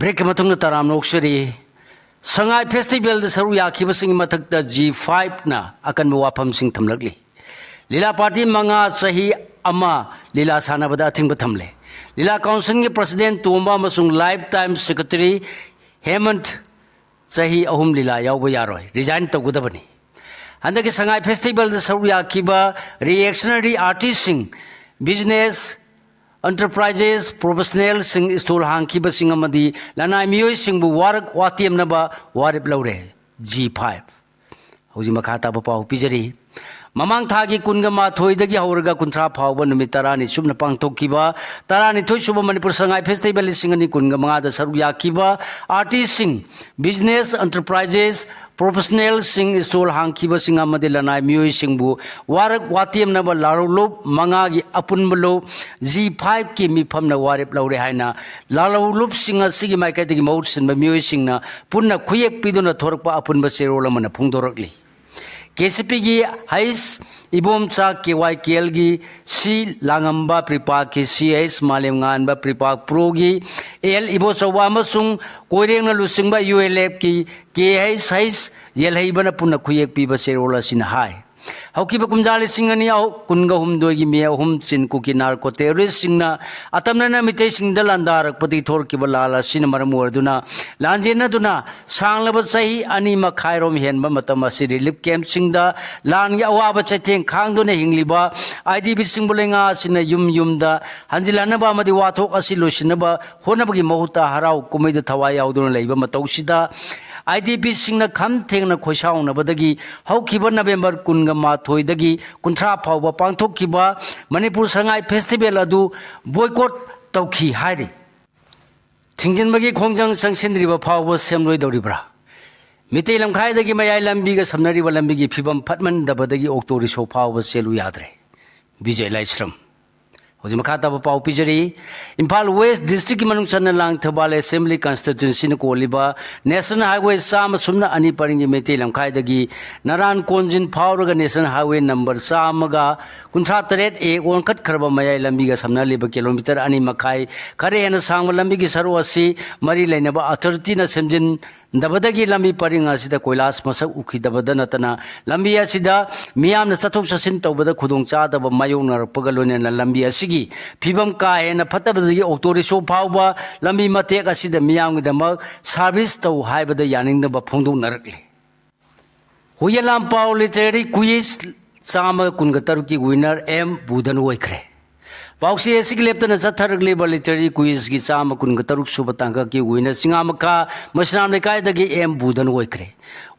Break मतुंग Taram नोक्सरी Sangai festival सरू याखिबसिंग मथक्ता G5 ना अकन वाफम सिंह थमलगली लीला पार्टी मंगा सही अमा लीला सानबदा अथिंग थमले लीला काउंसिल के प्रेसिडेंट तोंबा मसुंग लाइफ टाइम सेक्रेटरी हेमंत सही अहुम लीला यावबो यारोय रिजाइन तगुदबनी हंदकी संगाई फेस्टिवल सरू याखिबा reactionary artist Singh business Enterprises professional sing stol hangki ba sing amadi lanai miyoi sing bu warak watiam na ba warip laure G5 hoji makhata ba pau pijari mamang thagi kunga ma thoi dagi hauraga kunthra phawba numit tarani subna pangthokkiba tarani thoi suba manipur sangai festival singani kunga manga da saru yakiba artist sing business enterprises professional sing stol hangkiba sing amadi lanai miyoi sing bu warak watiam na ba larulob manga gi apunbalo G5 ki mi phamna warip laure haina larulob sing asigi maikai dagi maut sin ba miyoi sing na punna khuyek piduna thorpa apunba serola mana phungdorakli KCP की हाइस Ibomcha KYKL की सी लांगंबा प्रिपा की CS मालेमगानबा प्रिपा pro की AL इबो चौवा अमसुंग कोइरेंगना लुसिंगबा ULF की KH हाइस येलहैबना पुना खुयेक पीबा सेरोला सिन हाय हौकिबा कुमजाले सिंगनी औ कुनगा हुमदोय की मे हुम चिन कुकी नार्को टेररिस्ट सिंगना अतमना मिते सिंगदा लांदारक पति थोर की बलाला सिन मरम वरदुना लांजेना दुना सांगलब सही अनि मखाइरोम हेनबा मतम असि रिलीफ कैंप सिंगदा लान या अवाबा चथें खांगदुना हिंगलिबा IDP सिंगबुलेंगा सिन युम युमदा हंजिलानबा मदि वाथोक असि लोसिनबा होनबगी महुता हराव कुमैदा थवाय यावदुना लैबा मतौसिदा IDP सिंगना खम थेंगना खोसाउनबदगी हौखिबा नवेंबर कुनगा माथोइदगी कुंथ्रा फावबा पांथोखिबा मणिपुर संगाई फेस्टिवल अदु बॉयकॉट तौखी हाइरि थिंजिनबगी खोंजंग संसिनद्रिबा फावबा सेमलोइदौरिब्रा मिते लमखाइदगी मयाइ लंबीगा समनरिबा लंबीगी फिबम फटमनदबदगी ऑक्टो रिसो फावबा सेलु याद्रे विजय लाइश्रम होजी मखाता पाउ पिजरी इम्फाल वेस्ट डिस्ट्रिक्ट की मनुंग चन्न लांग थबाल असेंबली कॉन्स्टिट्यूंसी न कोलिबा नेशनल हाईवे साम सुमना अनि परिंगी मेते लमखाइदगी नरान कोंजिन फावरगा नेशनल हाईवे नंबर सामगा कुंथ्रा तरेट ए ओनखत खरबा मयाइ लंबीगा समना लेबा किलोमीटर अनि मखाइ खरे हेन सांग लंबीगी सरो असि मरी लेनबा अथॉरिटी न सेमजिन दबदगी लंबी परिंग असिदा कोइलास मसक उखिदबदा नतना लंबी असिदा मियामना चथोक चसिन तौबदा खुदोंग चादबा मायोंगनरपगा लोनेना लंबी असिगी फिबम का हेन फतबदगी ऑक्टो रिसो फावबा लंबी मतेक असिदा मियामगदमक सर्विस तौ हाइबदा यानिंगदबा फोंदोंनरकले हुयलाम पाउ लिटरेरी क्विज चाम कुनगतरु की विनर M बुधन ओइखरे पाउसी एसिक लेप्तना चथरगलेबा लिटरेरी क्विज की चाम कुनगतरुक सुबतांगा की विनर सिंगामका मसनाम लेकायदगी M बुधन ओइखरे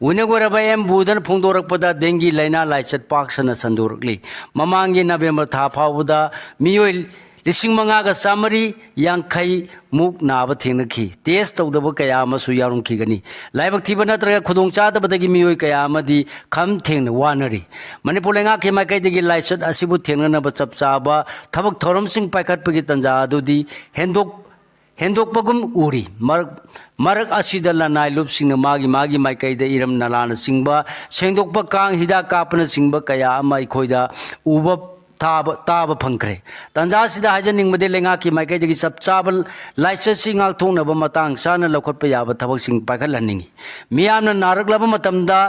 विनर गोरबा M बुधन फोंदोरकपदा डेंगी लाइना लाइचत पाक्सना संदोरकली ममांगी नवेंबर था फावदा मियोय लिसिंग मंगागा सामरी यांखै मुक नाबा थेंगनखी टेस्ट तौदबा कया अमसु यारुंखिगनी लाइबक थिबा नत्रगा खुदोंग चादबदगी मियोय कया अमदी खम थेंगना वानरी मणिपुर लेंगा के माइकैदगी लाइचत असिबु थेंगनबा चपचाबा थबक थोरमसिंग पाइखटपगी तंजा अदुदी हेंदोकपगुम उरी मरक असिदा लनाय लुपसिंग मागी माइकैदा इरम नलाना सिंगबा सेंदोकपा कांग हिदा कापना सिंगबा कया अमा इखोइदा उबा ताब फंखरे तंजासिदा हाजनिंगबदे लेंगा की माइकैदगी चपचाबल लाइसेंसिंग आथोंनबा मतंग साना लखोटपा याबा थबकसिंग पाइखटलनिंगी मियामना नारकलबा मतमदा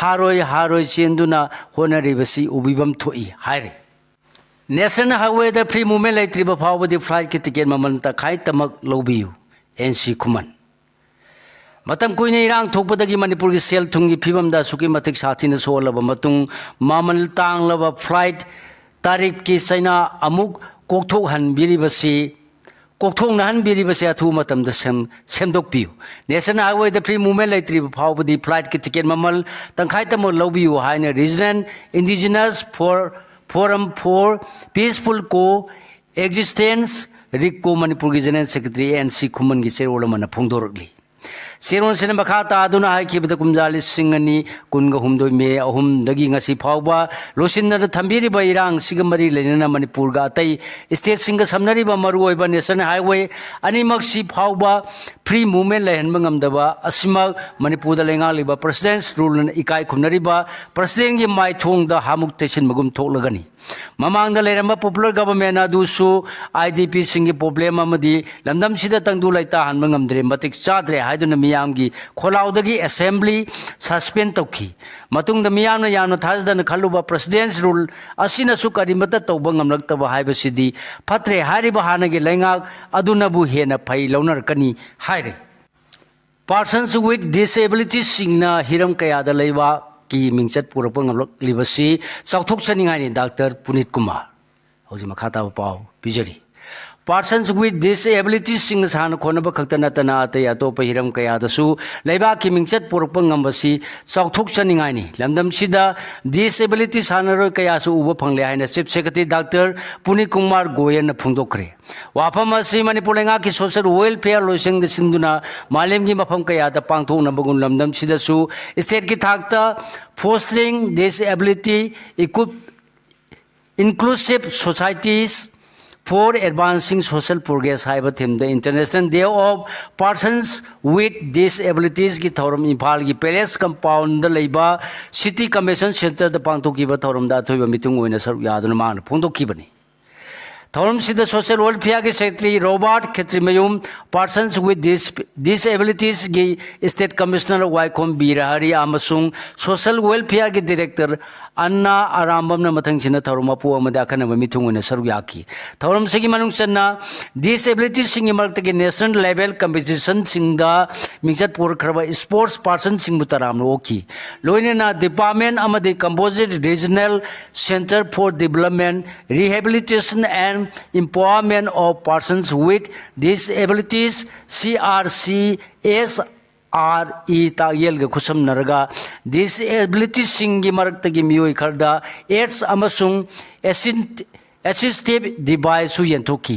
हारोय चेंदुना होनरिबसी उबिबम थोई हाइरे नेशनल हाईवे द फ्री मूवमेंट लेत्रिबा फावबदी फ्लाइट की टिकट ममन तखाइ तमक लौबियु NC खुमन मतम कुइने इरांग थोपदगी मणिपुर की सेल थुंगी फिबमदा सुकी मतिक साथिन सोलबा मतुंग मामल तांगलबा फ्लाइट तारीख की सैना अमुक कोकथोक हनबिरिबसे अथु मतमदा सेमदोकपियु नेशनल हाईवे द फ्री मूवमेंट लेत्रिबा फावबदी फ्लाइट की टिकट ममल तंखाइ तमक लौबियु हाइना regional indigenous forum for peaceful coexistence रिको मणिपुर की जनरल सेक्रेटरी NC खुमन की सेरोल मन फोंदोरकली Siron sina makata aduna hai kibata kumjali singani kunga humdoi me ahum dagi ngasi phawba losinna da thambiri ba irang sigamari lenana Manipur ga atai state singa samnari ba maru oi ba national highway animak si phawba free movement lehan bangamdaba asima Manipur da lenga liba president's rule ikai khumnari ba president gi mai thong da hamuk tesin magum thoklagani mamang da leramba popular government adusu IDP singi problem amadi lamdam sida tangdu laita han bangamdre matik chadre haiduna miyamgi kholaudagi assembly suspend tawki matungda miyamna yamna thasdana khaluba president's rule asina su karimata tawba ngamlaktaba haibasidi phatre hariba hanagi lenga adunabu hena phai launar kani haire persons with disabilities singna hiram kayada leiba ki mingchat purapa ngamlak libasi chauthok chaningai ni Dr. Punit Kumar hoji makhata pau bijari persons with disabilities sing san khonaba khaktana tana ate atopa hiram kaya dasu leiba ki mingchat purpa ngambasi chauthok chaningai ni lamdam sida disability sanaro kaya su uba phangle haina chief secretary Dr. Punit Kumar Goyen na phungdokre wafam asi Manipur lenga ki social welfare loising de sinduna malem gi mafam kaya da pangthok na bagun lamdam sida su state ki thakta fostering disability inclusive societies for advancing social progress haiba theme the International Day of Persons with Disabilities ki thorum Imphal ki Palace Compound da leiba City Convention Center da pangthoki ba thorum da thoiba meeting oina saruk yaduna man phongdokki bani thorum sida social welfare ki secretary Robert Khetrimayum persons with disabilities ki state commissioner Waikhom Birahari amasung social welfare ki director Anna Arambam na mathang sina thorum apu amada akhana meeting oina saruk yaki thorum segi manung channa disabilities sing mark ki national level competition singda mingchat pur khraba sports person sing butaram oki loinena department amade composite regional center for development rehabilitation and empowerment of persons with disabilities CRCS RE Tayel ga khusam naraga disability singi marakta gi miyoi kharda aids amasung assistive device su yentoki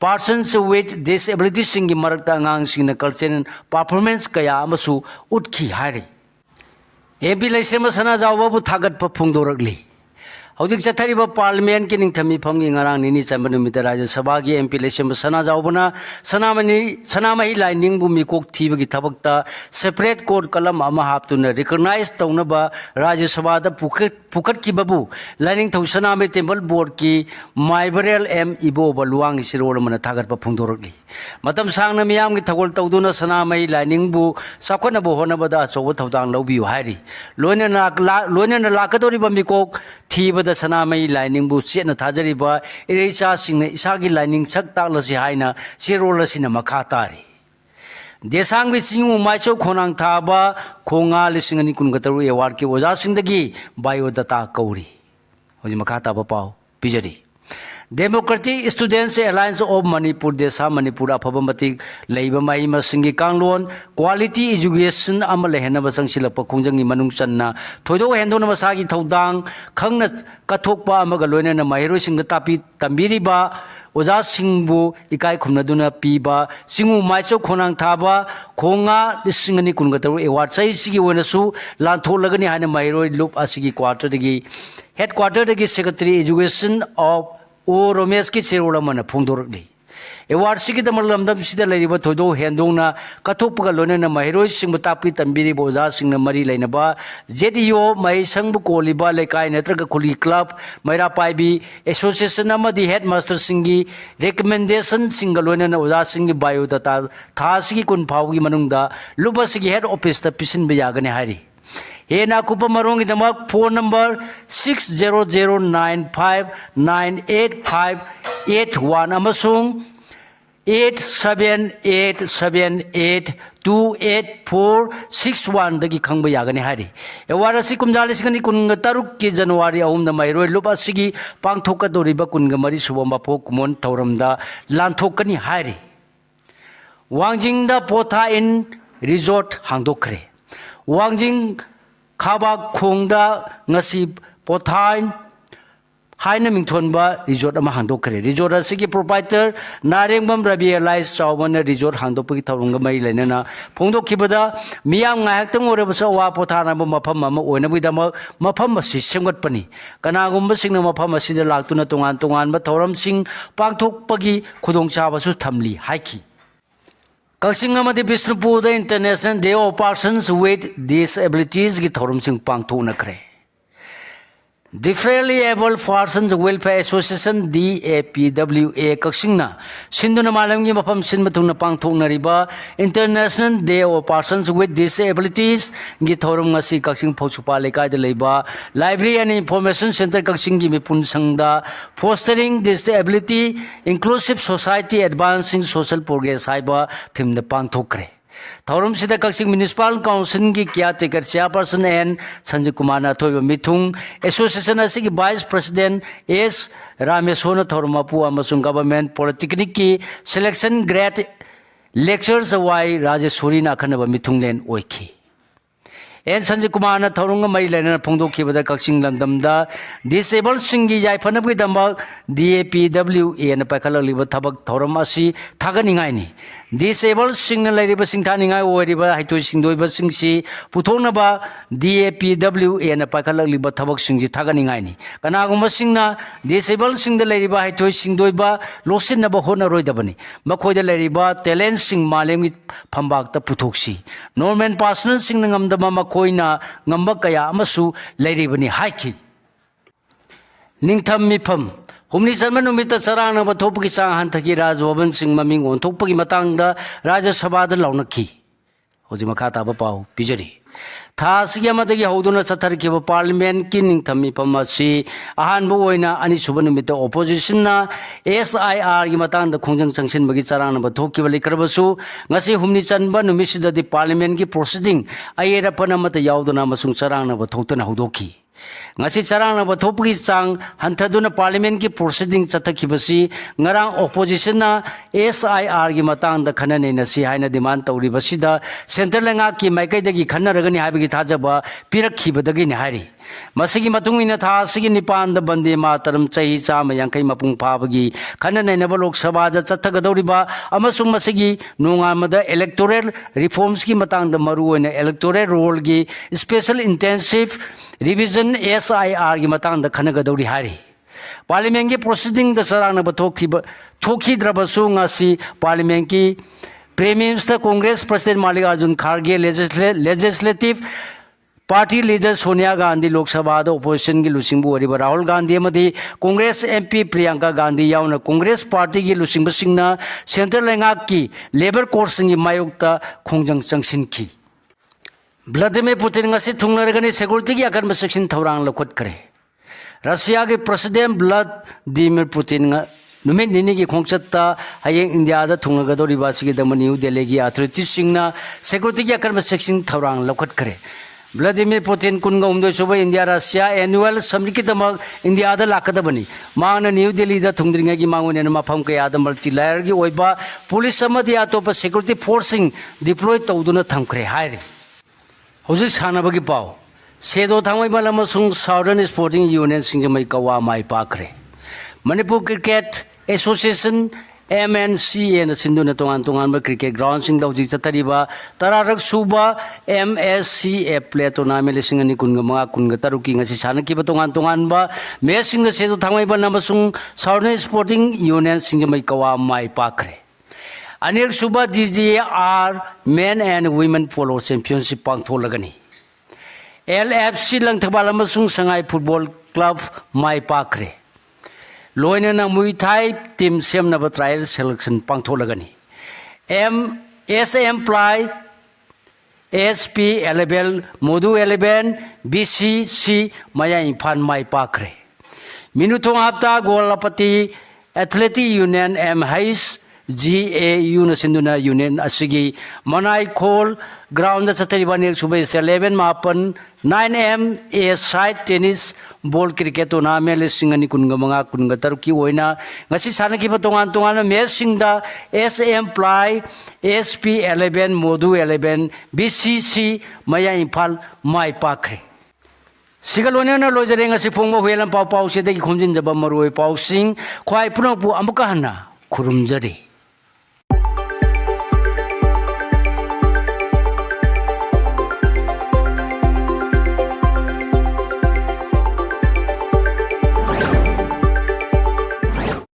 persons with disability singi marakta ngang singna culture performance kaya amasu utki hari MP laisema sana jawba bu thagat pa phungdoragli Haudik chathariba parliament ki ningthami phamgi ngarang nini chambanu mita Rajya Sabha gi MP lesem sana jawbana sanamahi lining bu mikok thibagi thabakta separate court kalam ama haptuna recognize taunaba Rajya Sabha da pukat ki babu lining thau saname temple board ki maibrel m ibo baluang sirol mana thagar pa phungdoragli matam sangna miyam gi thagol tawduna sanamahi lining bu sakhona bo honaba da chobo thaudang lobi hairi loina lakadori ba mikok thiba da sanamai lining bu chena thajariba irecha singna isagi lining sak taklasi haina sirol asina makhatari desang bi singu maicho khonang thaba khonga lisingani kungataru award ki oja singdagi biodata kauri hoji makhata ba pau pijari Democratic Students Alliance of Manipur Desa Manipur Apabamati Labor Mahima Singi Kanglon Quality Education Amalehena Basangsilapa Kunjangi Manungsanna Todo Hendona Masagi Taudang Kangna Katokpa Magalona Mahiro Sing the Tapi Tambiriba Oza Singbu Ikai Kumnaduna Piba Singu Maicho Konang Taba Konga Singani Kungataru Award Sai Sigi Wenasu Lanto Lagani Hana Mahiro Loop Asigi Quarter the Headquarter the Secretary Education of O Romesh ki sirula mana phungdorli award sigi da malamdam sida leriba thodo hendongna kathokpa lone na mahiroi singba tapi tambiri boja singna mari lainaba ZDO mai sangbu koliba lekai netraga kuli club maira paibi association amadi headmaster singi recommendation singa lone na oja singi biodata thasigi kun phawgi manungda luba sigi head office ta pisin ba yagane hari Hena kupa marungi damak phone number 600959858 amasung 8787828461 dagi khangba yagani hari ewara si kumjali sigani kunga taruk ki January ahum da mairoi lupa sigi pangthoka doriba kunga mari subamba pho kumon tauramda lanthokani hari Wangjing da potha in resort hangdokre Wangjing Khaba Khongda ngasi pothain haina mingthonba resort ama hangdokre resort asigi proprietor narengbam rabi alliance chawbana resort hangdokpagi thawrunga mai lainana phongdokhibada miyam ngahaktang orebasa wa pothana ba mafam ama oina bidama mafam asi semgatpani kanagumba singna mafam asida laktuna tongan tongan ba thoram sing pangthokpagi khudongchaba su thamli haiki Kaksing amadi Bishnupur the International Day of Persons with Disabilities ki thorum sing pangthokna kre Differently Able Persons Welfare Association DAPWA Kaksingna Sinduna Malamgi Mapam Sinmatuna Pangthokna riba International Day of Persons with Disabilities gi thorum ngasi Kaksing Phausupa lekai de leiba Library and Information Center Kaksing gi mipun sangda Fostering Disability Inclusive Society Advancing Social Progress haiba thimna pangthokre Thorum Sida Kaksing Municipal Council ki caretaker chairperson and Sanjay Kumar na thoiba mithung association asigi vice president S Rameshona Thorumapu amasung government polytechnic ki selection grade lectures awai Rajeshwari na khanaba mithung len oiki and Sanjay Kumar na thorunga mai lena phongdokhibada Kaksing lamdamda disabled singi yaifanabgi damba DAPWA na pakhalaliba thabak thorum asi thaganingai ni disabled singna lairiba singthaningai oiriba haitoi singdoiba singsi puthonaba DAPWA na pakhalaliba thabak singji thaganingai ni kanagumba singna disabled singda lairiba haitoi singdoiba losinaba honaroidabani makhoida lairiba talent sing malemgi phambakta puthoksi normal personal singna ngamdaba makoina ngamba kaya amasu lairibani haiki ningtham mifam Humni Sarman Umita Sarana Batopaki Sang Hantaki Raj Waban Singh Maming on Topaki Matanga Raja Sabada Launaki Hozimakata Bapau Pijari Thasiyamatagi Hoduna Satariki Parliament Kinning Tami Pamasi Ahan Boina Ani Subanumita Opposition na SIR Yimatan the Kunjang Sanction Bagisarana Batoki Valikrabasu Nasi Humni Sanban Numisida the Parliament ki proceeding Ayera Panamata Yaudana Masung Sarana Batotana Hodoki ngasi charang na bathopgi sang hanthaduna parliament ki proceeding chathakibasi ngarang opposition na SIR gi matang da khanane na si haina demand tawri basida central lenga ki maikai dagi khanaragani habi gi thajaba pirakhibadagi ni hari masigi matungina tha sigi nipan da bande mataram chai chama yankai mapung phabagi khanane na lok sabha ja chathagadoriba amasung masigi nongamada electoral reforms ki matang da maru oina electoral roll gi special intensive revision SIR ki matang da khanagadori hari parliament ki proceeding da sarana thoki drabasu ngasi parliament ki prime minister congress president Mallikarjun Kharge legislative party leader Sonia Gandhi Lok Sabha da opposition ki lusingbu oriba Rahul Gandhi amadi congress MP Priyanka Gandhi yauna congress party ki lusingbu singna central lengak ki labor court singi mayokta khongjang changsin ki Vladimir Putin ngasi thungnaragani security ki akan section thorang lokot kare Russia ke president Vladimir Putin nga numit nini ki khongchatta hayeng India da thungnagadori basigi da New Delhi ki authorities singna security ki akan section thorang lokot kare Vladimir Putin kunga umdoi soba India Russia annual summit ki tamak India da lakadabani maana New Delhi da thungdringa ki mangone na mafam kaya da multi layer ki oiba police amadi atopa security forcing deploy tawduna thamkre hairi Hojik sanabagi pau sedo thamai balamasung Southern Sporting Union singjamai kawa mai pakre Manipur Cricket Association MNCA na sinduna tongan ba cricket ground sing lawjik chatariba tararak suba MSCA play tournament lising ani kunga mga kunga taruki ngasi sanaki ba tongan ba me singa sedo thamai balamasung Southern Sporting Union singjamai kawa mai pakre Anil Suba DGR Men and Women Polo Championship Pangtholagani LFC Langthabalasung Sangai Football Club Mai Pakre Loinana Muay Thai Team Semnaba Trial Selection Pangtholagani SM Ply SP 11 Modu 11 BCC Maya Impan Mai Pakre Minutong Hapta Golapati Athletic Union M Hais GAU na sinduna union asigi Manai Khol ground da chatariba nek suba 11 mapan 9M a side tennis ball cricket tournament singani kunga manga kunga taruki oina ngasi sanaki patongan tongan match singda SM Ply SP 11 Modu 11 BCC Maya Imphal Mai Pakre 시갈로네나 로저랭 아시 풍모 회란 파우 파우시대기 곰진자바 머루의 파우싱 과이 푸너부 아무까 하나 구름저리